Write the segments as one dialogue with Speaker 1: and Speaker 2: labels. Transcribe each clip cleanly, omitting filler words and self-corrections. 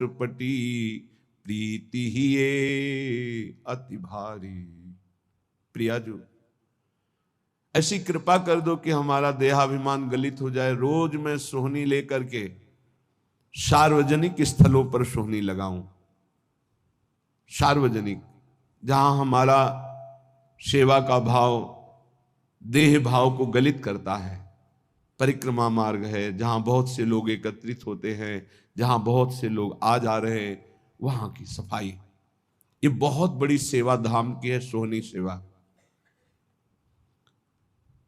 Speaker 1: पटी प्रीति ही ये अति भारी। प्रियाजू, ऐसी कृपा कर दो कि हमारा देहाभिमान गलित हो जाए। रोज मैं सोहनी लेकर के सार्वजनिक स्थलों पर सोहनी लगाऊं, सार्वजनिक, जहां हमारा सेवा का भाव देह भाव को गलित करता है। परिक्रमा मार्ग है, जहां बहुत से लोग एकत्रित होते हैं, जहां बहुत से लोग आ जा रहे हैं, वहां की सफाई, ये बहुत बड़ी सेवा धाम की है सोहनी सेवा।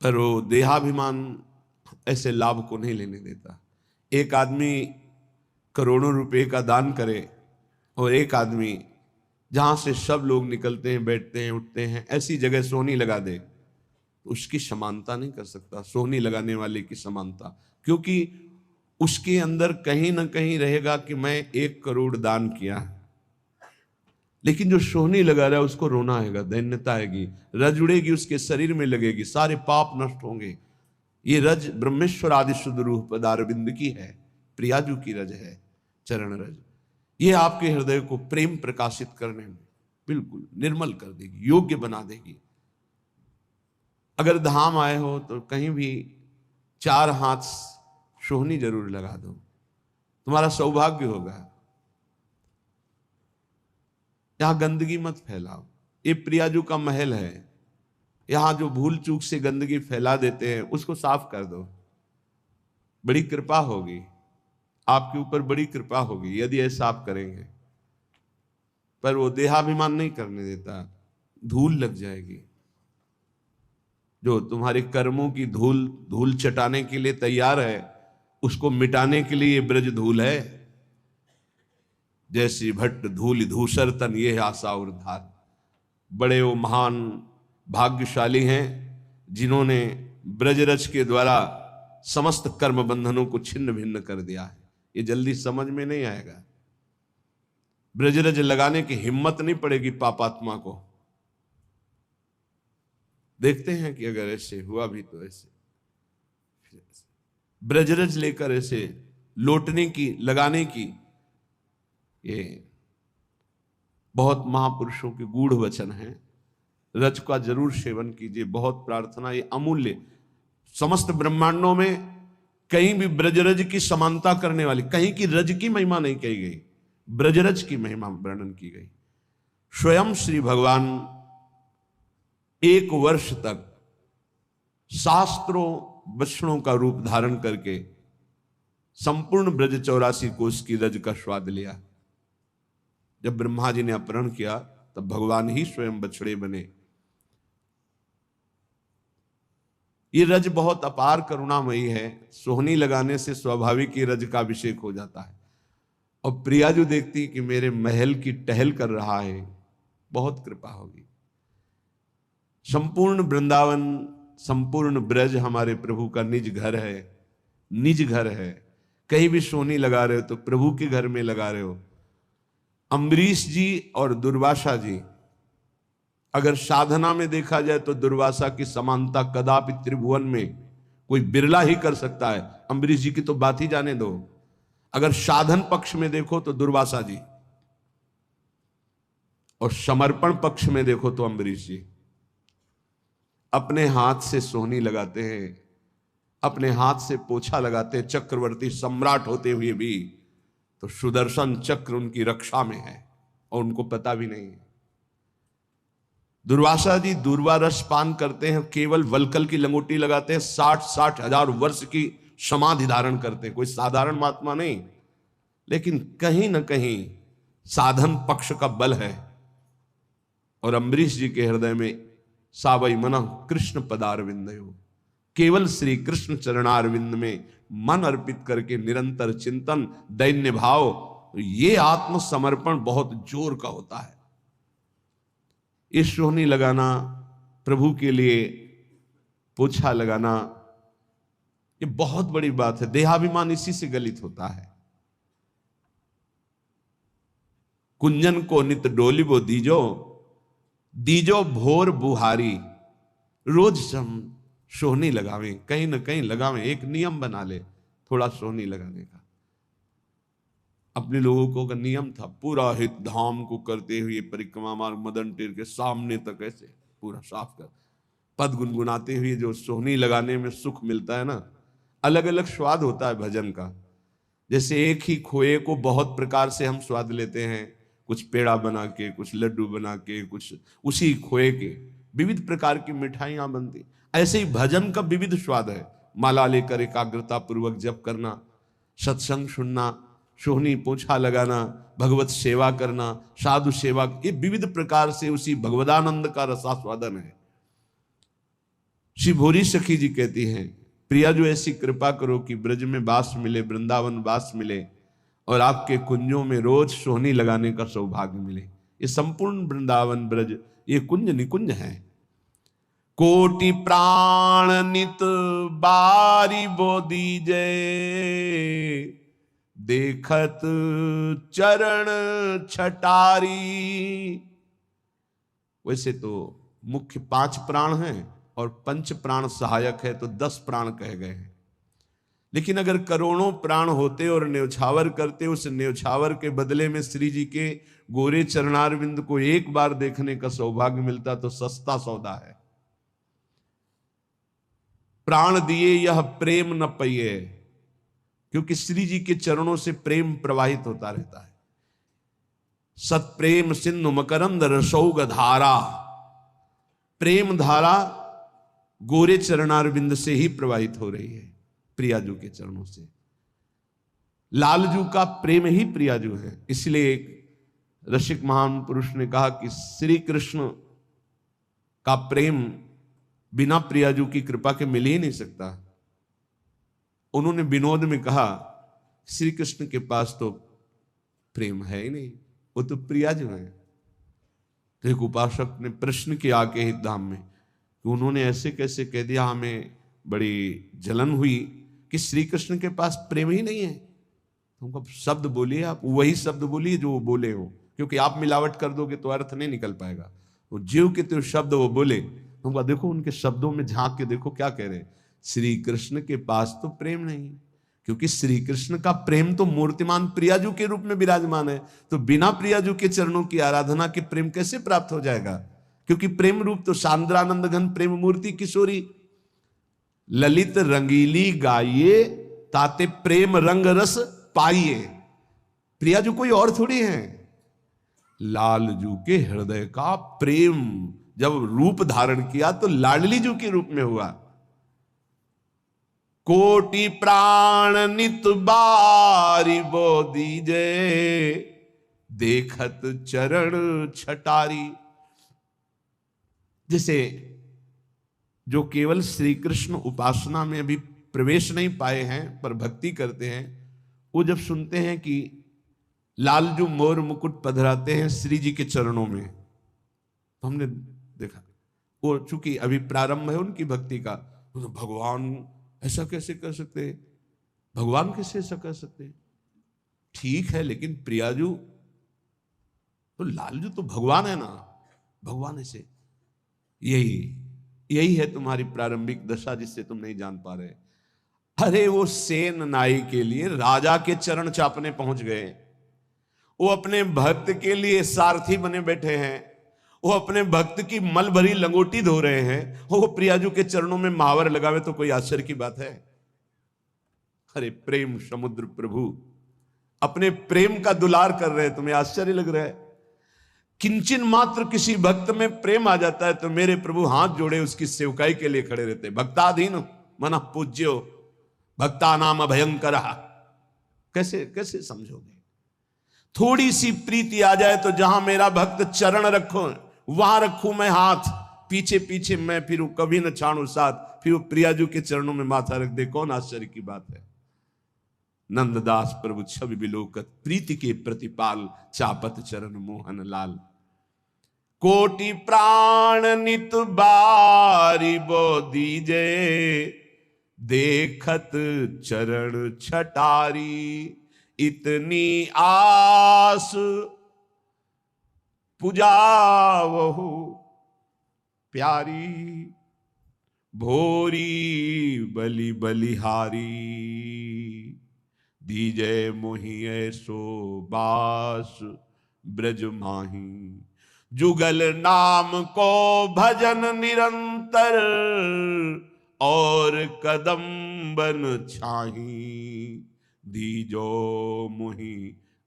Speaker 1: पर वो देहाभिमान ऐसे लाभ को नहीं लेने देता। एक आदमी करोड़ों रुपए का दान करे और एक आदमी जहां से सब लोग निकलते हैं, बैठते हैं, उठते हैं, ऐसी जगह सोहनी लगा दे, उसकी समानता नहीं कर सकता सोहनी लगाने वाले की समानता। क्योंकि उसके अंदर कहीं ना कहीं रहेगा कि मैं 1 करोड़ दान किया, लेकिन जो सोहनी लगा रहा है उसको रोना आएगा, दैन्यता आएगी, रज उड़ेगी, उसके शरीर में लगेगी, सारे पाप नष्ट होंगे। ये रज ब्रह्मेश्वर आदि शुद्ध रूप पदारविंद की है, प्रियाजू की रज है, चरण रज। ये आपके हृदय को प्रेम प्रकाशित करने में बिल्कुल निर्मल कर देगी, योग्य बना देगी। अगर धाम आए हो तो कहीं भी 4 हाथ सोहनी जरूर लगा दो, तुम्हारा सौभाग्य होगा। यहां गंदगी मत फैलाओ, ये प्रियाजू का महल है, यहां जो भूल चूक से गंदगी फैला देते हैं उसको साफ कर दो। बड़ी कृपा होगी आपके ऊपर, बड़ी कृपा होगी यदि ऐसा आप करेंगे। पर वो देहाभिमान नहीं करने देता, धूल लग जाएगी। जो तुम्हारे कर्मों की धूल चटाने के लिए तैयार है, उसको मिटाने के लिए ये ब्रज धूल है। जैसी भट्ट धूल धूसर तन ये आशा और धार। बड़े वो महान भाग्यशाली हैं जिन्होंने ब्रजरज के द्वारा समस्त कर्म बंधनों को छिन्न भिन्न कर दिया है। ये जल्दी समझ में नहीं आएगा, ब्रजरज लगाने की हिम्मत नहीं पड़ेगी पापात्मा को। देखते हैं कि अगर ऐसे हुआ भी तो ऐसे ब्रजरज लेकर ऐसे लौटने की, लगाने की, ये बहुत महापुरुषों के गूढ़ वचन हैं। रज का जरूर सेवन कीजिए, बहुत प्रार्थना, ये अमूल्य। समस्त ब्रह्मांडों में कहीं भी ब्रजरज की समानता करने वाली, कहीं की रज की महिमा नहीं कही गई, ब्रजरज की महिमा वर्णन की गई। स्वयं श्री भगवान 1 वर्ष तक शास्त्रों वचनों का रूप धारण करके संपूर्ण ब्रज 84 कोष की रज का स्वाद लिया। जब ब्रह्मा जी ने अपहरण किया तब भगवान ही स्वयं बछड़े बने। ये रज बहुत अपार करुणामयी है, सोहनी लगाने से स्वाभाविक ही रज का अभिषेक हो जाता है। और प्रियाजू देखती कि मेरे महल की टहल कर रहा है, बहुत कृपा होगी। संपूर्ण वृंदावन, संपूर्ण ब्रज हमारे प्रभु का निज घर है, निज घर है। कहीं भी सोहनी लगा रहे हो तो प्रभु के घर में लगा रहे हो। अम्बरीश जी और दुर्वासा जी, अगर साधना में देखा जाए तो दुर्वासा की समानता कदापि त्रिभुवन में कोई बिरला ही कर सकता है। अम्बरीश जी की तो बात ही जाने दो। अगर साधन पक्ष में देखो तो दुर्वासा जी, और समर्पण पक्ष में देखो तो अम्बरीश जी। अपने हाथ से सोहनी लगाते हैं, अपने हाथ से पोछा लगाते हैं, चक्रवर्ती सम्राट होते हुए भी, तो सुदर्शन चक्र उनकी रक्षा में है और उनको पता भी नहीं है। दुर्वासा जी दूर्वा रस पान करते हैं, केवल वलकल की लंगोटी लगाते हैं, 60-60 हजार वर्ष की समाधि धारण करते हैं। कोई साधारण महात्मा नहीं, लेकिन कहीं ना कहीं साधन पक्ष का बल है। और अम्बरीश जी के हृदय में सावई मन कृष्ण पदारविंदयो, केवल श्री कृष्ण चरणारविंद में मन अर्पित करके निरंतर चिंतन, दैन्य भाव, ये आत्मसमर्पण बहुत जोर का होता है। ये सोहनी लगाना, प्रभु के लिए पोछा लगाना, ये बहुत बड़ी बात है। देहाभिमान इसी से गलित होता है। कुंजन को नित डोलिबो दीजो, दीजो भोर बुहारी। रोज हम सोहनी लगावें, कहीं ना कहीं लगावें, एक नियम बना ले थोड़ा सोहनी लगाने का। अपने लोगों को का नियम था, पूरा हित धाम को करते हुए परिक्रमा मार्ग मदन टेर के सामने तक ऐसे पूरा साफ कर, पद गुनगुनाते हुए जो सोहनी लगाने में सुख मिलता है ना, अलग अलग स्वाद होता है भजन का। जैसे एक ही खोए को बहुत प्रकार से हम स्वाद लेते हैं, कुछ पेड़ा बना के, कुछ लड्डू बना के, कुछ उसी खोए के विविध प्रकार की मिठाइयां बनती, ऐसे ही भजन का विविध स्वाद है। माला लेकर एकाग्रता पूर्वक जप करना, सत्संग सुनना, सोहनी पोछा लगाना, भगवत सेवा करना, साधु सेवा, ये विविध प्रकार से उसी भगवदानंद का रसास्वादन है। श्री भोरी सखी जी कहती हैं, प्रिया जो ऐसी कृपा करो कि ब्रज में वास मिले, वृंदावन वास मिले, और आपके कुंजों में रोज सोहनी लगाने का सौभाग्य मिले। ये संपूर्ण वृंदावन ब्रज ये कुंज निकुंज है। कोटि प्राण नित बारी बोधी जय, देखत चरण छटारी। वैसे तो मुख्य 5 प्राण हैं और पंच प्राण सहायक है, तो 10 प्राण कहे गए हैं। लेकिन अगर करोड़ों प्राण होते और न्यौछावर करते, उस न्यौछावर के बदले में श्री जी के गोरे चरणारविंद को एक बार देखने का सौभाग्य मिलता तो सस्ता सौदा है। प्राण दिए यह प्रेम न पइए, क्योंकि श्री जी के चरणों से प्रेम प्रवाहित होता रहता है। सत प्रेम सिंधु मकरंद रसौग धारा, प्रेम धारा गोरे चरणारविंद से ही प्रवाहित हो रही है, प्रियाजू के चरणों से। लालजू का प्रेम ही प्रियाजू है। इसलिए एक रसिक महान पुरुष ने कहा कि श्री कृष्ण का प्रेम बिना प्रियाजू की कृपा के मिल ही नहीं सकता। उन्होंने विनोद में कहा, श्री कृष्ण के पास तो प्रेम है ही नहीं, वो तो प्रियाजू है। तो एक उपासक ने प्रश्न किया के हित धाम में कि उन्होंने ऐसे कैसे कह दिया, हमें बड़ी जलन हुई कि श्री कृष्ण के पास प्रेम ही नहीं है। तो उनको शब्द बोलिए, आप वही शब्द बोलिए जो वो बोले हो, क्योंकि आप मिलावट कर दोगे तो अर्थ नहीं निकल पाएगा। वो जीव के तो शब्द वो बोले, उनको देखो उनके शब्दों में झांक के देखो क्या कह रहे हैं। श्री कृष्ण के पास तो प्रेम नहीं, क्योंकि श्री कृष्ण का प्रेम तो मूर्तिमान प्रियाजू के रूप में विराजमान है। तो बिना प्रियाजू के चरणों की आराधना के प्रेम कैसे प्राप्त हो जाएगा? क्योंकि प्रेम रूप तो सांद्रानंद घन प्रेम मूर्ति किशोरी, ललित रंगीली गाइए ताते प्रेम रंग रस पाइए। प्रियाजू कोई और थोड़ी है, लालजू के हृदय का प्रेम जब रूप धारण किया तो लाडली जू के रूप में हुआ। कोटि प्राण नित बारी बोधी जय, देखत चरण छटारी। जैसे जो केवल श्री कृष्ण उपासना में अभी प्रवेश नहीं पाए हैं पर भक्ति करते हैं, वो जब सुनते हैं कि लालजू मोर मुकुट पधराते हैं श्री जी के चरणों में, तो हमने देखा वो चूंकि अभी प्रारंभ है उनकी भक्ति का, तो भगवान ऐसा कैसे कर सकते हैं, भगवान कैसे ऐसा कर सकते हैं? ठीक है, लेकिन प्रियाजू तो लालजू तो भगवान है ना, भगवान ऐसे। यही है तुम्हारी प्रारंभिक दशा जिससे तुम नहीं जान पा रहे। अरे वो सेन नाई के लिए राजा के चरण चापने पहुंच गए, वो अपने भक्त के लिए सारथी बने बैठे हैं, वो अपने भक्त की मल भरी लंगोटी धो रहे हैं, वो प्रियाजू के चरणों में महावर लगावे तो कोई आश्चर्य की बात है? अरे प्रेम समुद्र प्रभु अपने प्रेम का दुलार कर रहे हैं, तुम्हें आश्चर्य लग रहा है? किंचन मात्र किसी भक्त में प्रेम आ जाता है तो मेरे प्रभु हाथ जोड़े उसकी सेवकाई के लिए खड़े रहते। भक्ताधीन मन पूज्यो भक्ता नाम भयंकर। कैसे कैसे समझोगे? थोड़ी सी प्रीति आ जाए तो जहां मेरा भक्त चरण रखो वहां रखूं मैं हाथ, पीछे पीछे मैं फिरूं, कभी न छाड़ू साथ, फिर वो प्रियाजू के चरणों में माथा रख दे। कौन आश्चर्य की बात है? नंददास प्रभु छवि बिलोकत, प्रीति के प्रतिपाल, चापत चरण मोहन लाल। कोटि प्राण नित बारी बोधी जय, देखत चरण छटारी। इतनी आस पुजावहु प्यारी, भोरी बलि बलिहारी। दीजय मोहि ऐसो बास ब्रज माही। जुगल नाम को भजन निरंतर, और कदम बन छाही। दीजो मोहि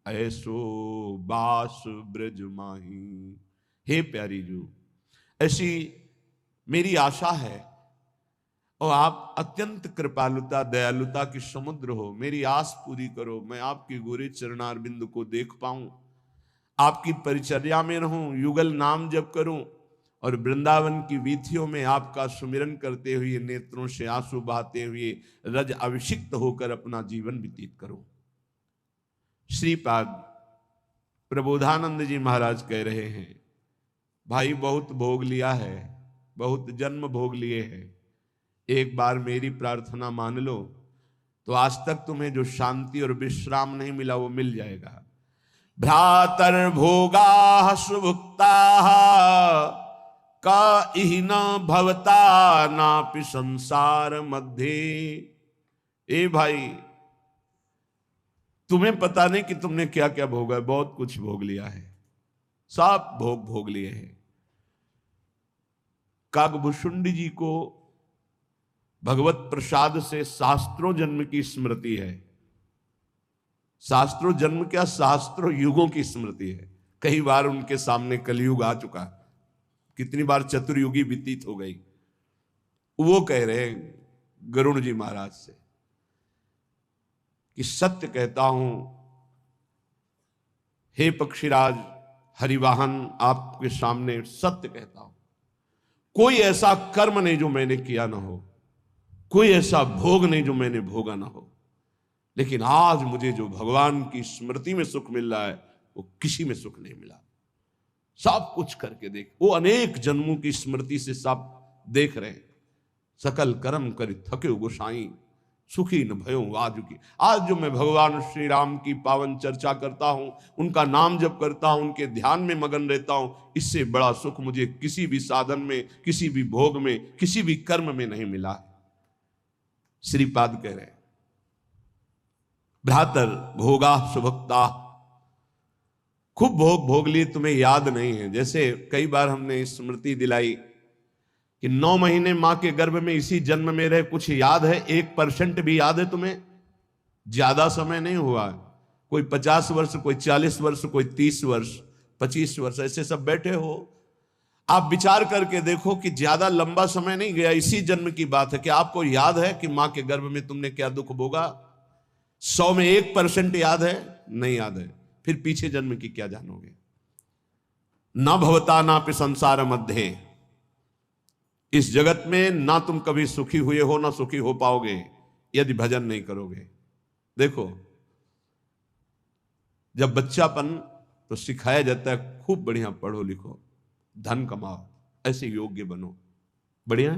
Speaker 1: ऐसो बास ब्रज माही। हे प्यारी जू, ऐसी मेरी आशा है, और आप अत्यंत कृपालुता दयालुता की समुद्र हो। मेरी आस पूरी करो, मैं आपके गोरे चरणारविंद को देख पाऊं, आपकी परिचर्या में रहूं, युगल नाम जप करूं, और वृंदावन की वीथियों में आपका सुमिरन करते हुए, नेत्रों से आंसू बहाते हुए, रज अभिषिक्त होकर अपना जीवन व्यतीत करूं। श्रीपाद प्रबोधानंद जी महाराज कह रहे हैं, भाई बहुत भोग लिया है, बहुत जन्म भोग लिए हैं, एक बार मेरी प्रार्थना मान लो तो आज तक तुम्हें जो शांति और विश्राम नहीं मिला वो मिल जाएगा। भ्रातर भोगा सुभुक्ता का इहि न भवता नापि संसार मध्य। ए भाई, तुम्हें पता नहीं कि तुमने क्या क्या भोगा है, बहुत कुछ भोग लिया है, सब भोग लिए हैं। काकभूषुंडी जी को भगवत प्रसाद से शास्त्रों जन्म की स्मृति है। शास्त्रों जन्म क्या, शास्त्रों युगों की स्मृति है। कई बार उनके सामने कलयुग आ चुका, कितनी बार चतुर्युगी व्यतीत हो गई। वो कह रहे हैं गरुण जी महाराज से कि सत्य कहता हूं हे पक्षीराज हरिवाहन, आपके सामने सत्य कहता हूं, कोई ऐसा कर्म नहीं जो मैंने किया ना हो, कोई ऐसा भोग नहीं जो मैंने भोगा ना हो, लेकिन आज मुझे जो भगवान की स्मृति में सुख मिल रहा है वो किसी में सुख नहीं मिला। सब कुछ करके देख, वो अनेक जन्मों की स्मृति से सब देख रहे हैं। सकल कर्म कर थके गोसाई, सुखी न भयो आज की। आज जो मैं भगवान श्री राम की पावन चर्चा करता हूं, उनका नाम जप करता हूं, उनके ध्यान में मगन रहता हूं, इससे बड़ा सुख मुझे किसी भी साधन में, किसी भी भोग में, किसी भी कर्म में नहीं मिला। श्रीपाद कह रहे हैं भ्रातर भोगा सुभक्ता, खूब भोग भोग लिए, तुम्हें याद नहीं है। जैसे कई बार हमने स्मृति दिलाई कि 9 महीने मां के गर्भ में इसी जन्म में रहे, कुछ याद है? 1% भी याद है तुम्हें? ज्यादा समय नहीं हुआ, कोई 50 वर्ष, कोई 40 वर्ष, कोई 30 वर्ष, 25 वर्ष, ऐसे सब बैठे हो। आप विचार करके देखो कि ज्यादा लंबा समय नहीं गया, इसी जन्म की बात है। कि आपको याद है कि मां के गर्भ में तुमने क्या दुख भोगा? 100 में 1% याद है? नहीं याद है। फिर पीछे जन्म की क्या जानोगे? न भवता नापि संसार मध्य, इस जगत में ना तुम कभी सुखी हुए हो, ना सुखी हो पाओगे यदि भजन नहीं करोगे। देखो, जब बच्चापन तो सिखाया जाता है खूब बढ़िया पढ़ो लिखो, धन कमाओ, ऐसे योग्य बनो, बढ़िया है।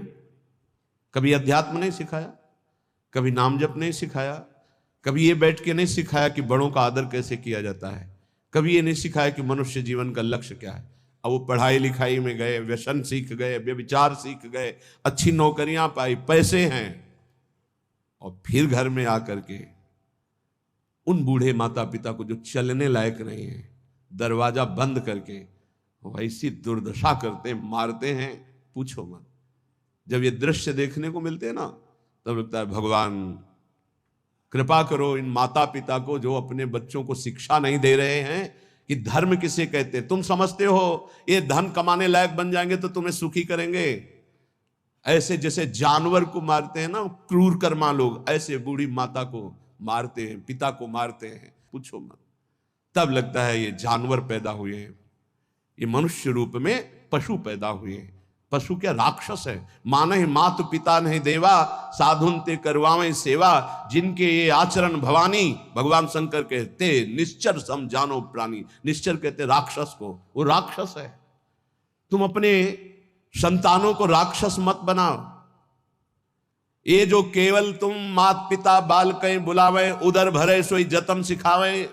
Speaker 1: कभी अध्यात्म नहीं सिखाया, कभी नाम जप नहीं सिखाया, कभी ये बैठ के नहीं सिखाया कि बड़ों का आदर कैसे किया जाता है, कभी ये नहीं सिखाया कि मनुष्य जीवन का लक्ष्य क्या है। अब वो पढ़ाई लिखाई में गए, व्यसन सीख गए, व्यभिचार सीख गए, अच्छी नौकरियां पाई, पैसे हैं, और फिर घर में आकर के उन बूढ़े माता पिता को जो चलने लायक नहीं है, दरवाजा बंद करके वैसी दुर्दशा करते, मारते हैं, पूछो मत। जब ये दृश्य देखने को मिलते हैं ना, तब लगता है भगवान कृपा करो इन माता पिता को जो अपने बच्चों को शिक्षा नहीं दे रहे हैं कि धर्म किसे कहते हैं। तुम समझते हो ये धन कमाने लायक बन जाएंगे तो तुम्हें सुखी करेंगे, ऐसे जैसे जानवर को मारते हैं ना क्रूर कर्मा लोग, ऐसे बूढ़ी माता को मारते हैं, पिता को मारते हैं, पूछो मत। तब लगता है ये जानवर पैदा हुए हैं, ये मनुष्य रूप में पशु पैदा हुए हैं। पशु क्या, राक्षस है। मानहि मात पिता नहीं देवा, साधुन ते करवावे सेवा, जिनके ये आचरण भवानी, भगवान शंकर कहते निश्चर सम जानो प्राणी। निश्चर कहते राक्षस को, वो राक्षस है। तुम अपने संतानों को राक्षस मत बनाओ। ये जो केवल तुम मात पिता बाल कहीं बुलावे, उधर भरे सोई जतन सिखावे,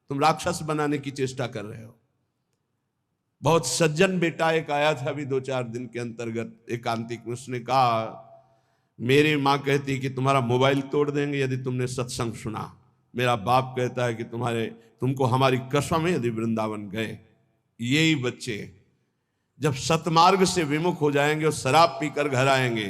Speaker 1: तुम राक्षस बनाने की चेष्टा कर रहे हो। बहुत सज्जन बेटा एक आया था अभी 2-4 दिन के अंतर्गत एकांतिक में, उसने कहा मेरी माँ कहती कि तुम्हारा मोबाइल तोड़ देंगे यदि तुमने सत्संग सुना। मेरा बाप कहता है कि तुमको हमारी कसम है, यदि वृंदावन गए, यही बच्चे जब सतमार्ग से विमुख हो जाएंगे और शराब पीकर घर आएंगे,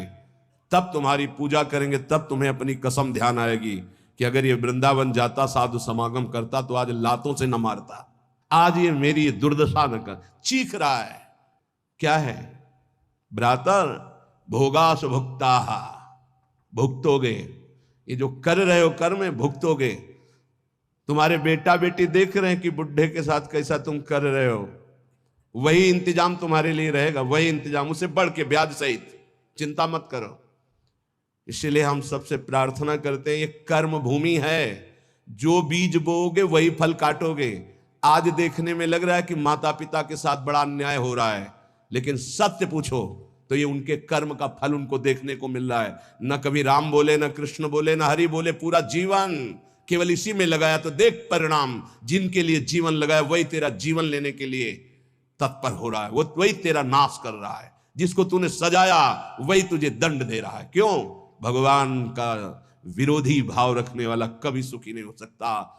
Speaker 1: तब तुम्हारी पूजा करेंगे, तब तुम्हें अपनी कसम ध्यान आएगी कि अगर ये वृंदावन जाता, साधु समागम करता, तो आज लातों से न मारता। आज ये मेरी ये दुर्दशा न कर। चीख रहा है, क्या है? भ्रातर भोगास भुक्ता, भुगतोगे, ये जो कर रहे हो कर्म में भुगतोगे। तुम्हारे बेटा बेटी देख रहे हैं कि बुढ़े के साथ कैसा तुम कर रहे हो, वही इंतजाम तुम्हारे लिए रहेगा, वही इंतजाम, उसे बढ़ के ब्याज सहित। चिंता मत करो। इसलिए हम सबसे प्रार्थना करते हैं, ये कर्म भूमि है, जो बीज बोओगे वही फल काटोगे। आज देखने में लग रहा है कि माता पिता के साथ बड़ा अन्याय हो रहा है, लेकिन सत्य पूछो तो ये उनके कर्म का फल उनको देखने को मिल रहा है। न कभी राम बोले, न कृष्ण बोले, न हरि बोले, पूरा जीवन केवल इसी में लगाया, तो देख परिणाम। जिनके लिए जीवन लगाया वही तेरा जीवन लेने के लिए तत्पर हो रहा है, वो वही तेरा नाश कर रहा है। जिसको तूने सजाया वही तुझे दंड दे रहा है। क्यों? भगवान का विरोधी भाव रखने वाला कभी सुखी नहीं हो सकता।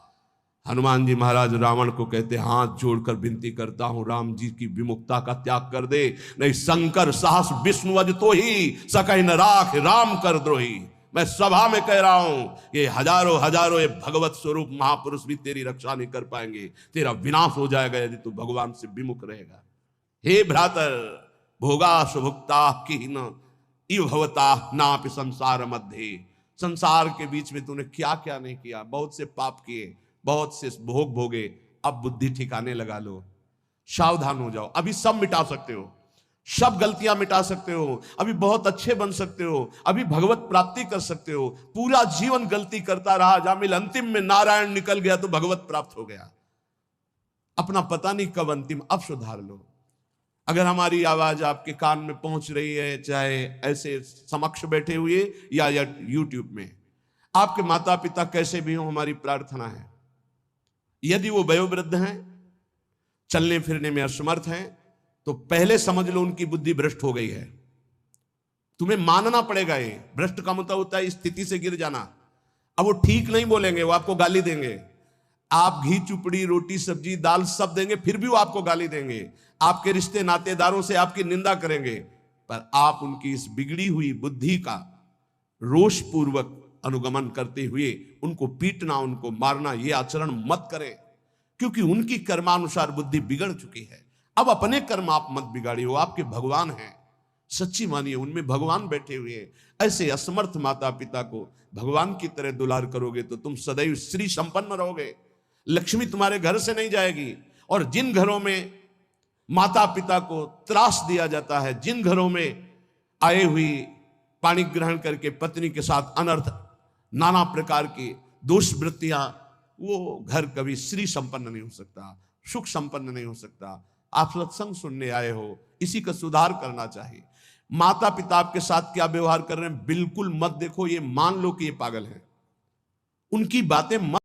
Speaker 1: हनुमान जी महाराज रावण को कहते, हाथ जोड़कर विनती करता हूं, राम जी की विमुखता का त्याग कर दे, नहीं शंकर साहस विष्णु अज तो ही सकहि न राख राम कर द्रोही। मैं सभा में कह रहा हूं, ये हजारों हजारों ये भगवत स्वरूप महापुरुष भी तेरी रक्षा नहीं कर पाएंगे, तेरा विनाश हो जाएगा यदि तू भगवान से विमुख रहेगा। हे भ्रातर भोगा सुभुक्ता की न इव भवता नापि संसार मध्य। संसार के बीच में तूने क्या क्या नहीं किया, बहुत से पाप किए, बहुत से भोग भोगे। अब बुद्धि ठिकाने लगा लो, सावधान हो जाओ। अभी सब मिटा सकते हो, सब गलतियां मिटा सकते हो, अभी बहुत अच्छे बन सकते हो, अभी भगवत प्राप्ति कर सकते हो। पूरा जीवन गलती करता रहा, जामिल अंतिम में नारायण निकल गया तो भगवत प्राप्त हो गया। अपना पता नहीं कब अंतिम, अब सुधार लो। अगर हमारी आवाज आपके कान में पहुंच रही है, चाहे ऐसे समक्ष बैठे हुए या यूट्यूब में, आपके माता पिता कैसे भी हो, हमारी प्रार्थना है, यदि वो वयोवृद्ध हैं, चलने फिरने में असमर्थ हैं, तो पहले समझ लो उनकी बुद्धि भ्रष्ट हो गई है। तुम्हें मानना पड़ेगा। ये भ्रष्ट का मतलब होता है स्थिति से गिर जाना। अब वो ठीक नहीं बोलेंगे, वो आपको गाली देंगे। आप घी चुपड़ी रोटी सब्जी दाल सब देंगे, फिर भी वो आपको गाली देंगे। आपके रिश्ते नातेदारों से आपकी निंदा करेंगे, पर आप उनकी इस बिगड़ी हुई बुद्धि का रोष पूर्वक अनुगमन करते हुए उनको पीटना, उनको मारना, ये आचरण मत करें, क्योंकि उनकी कर्मानुसार बुद्धि बिगड़ चुकी है। अब अपने कर्म आप मत बिगाड़िए, वो आपके भगवान हैं, सच्ची मानिए, उनमें भगवान बैठे हुए हैं। ऐसे असमर्थ माता पिता को भगवान की तरह दुलार करोगे तो तुम सदैव श्री संपन्न रहोगे, लक्ष्मी तुम्हारे घर से नहीं जाएगी। और जिन घरों में माता पिता को त्रास दिया जाता है, जिन घरों में आए हुई पानी ग्रहण करके पत्नी के साथ अनर्थ नाना प्रकार की दोष वृत्तियां, वो घर कभी श्री संपन्न नहीं हो सकता, सुख संपन्न नहीं हो सकता। आप सत्संग सुनने आए हो, इसी का सुधार करना चाहिए। माता पिता आपके साथ क्या व्यवहार कर रहे हैं बिल्कुल मत देखो, ये मान लो कि ये पागल है, उनकी बातें मत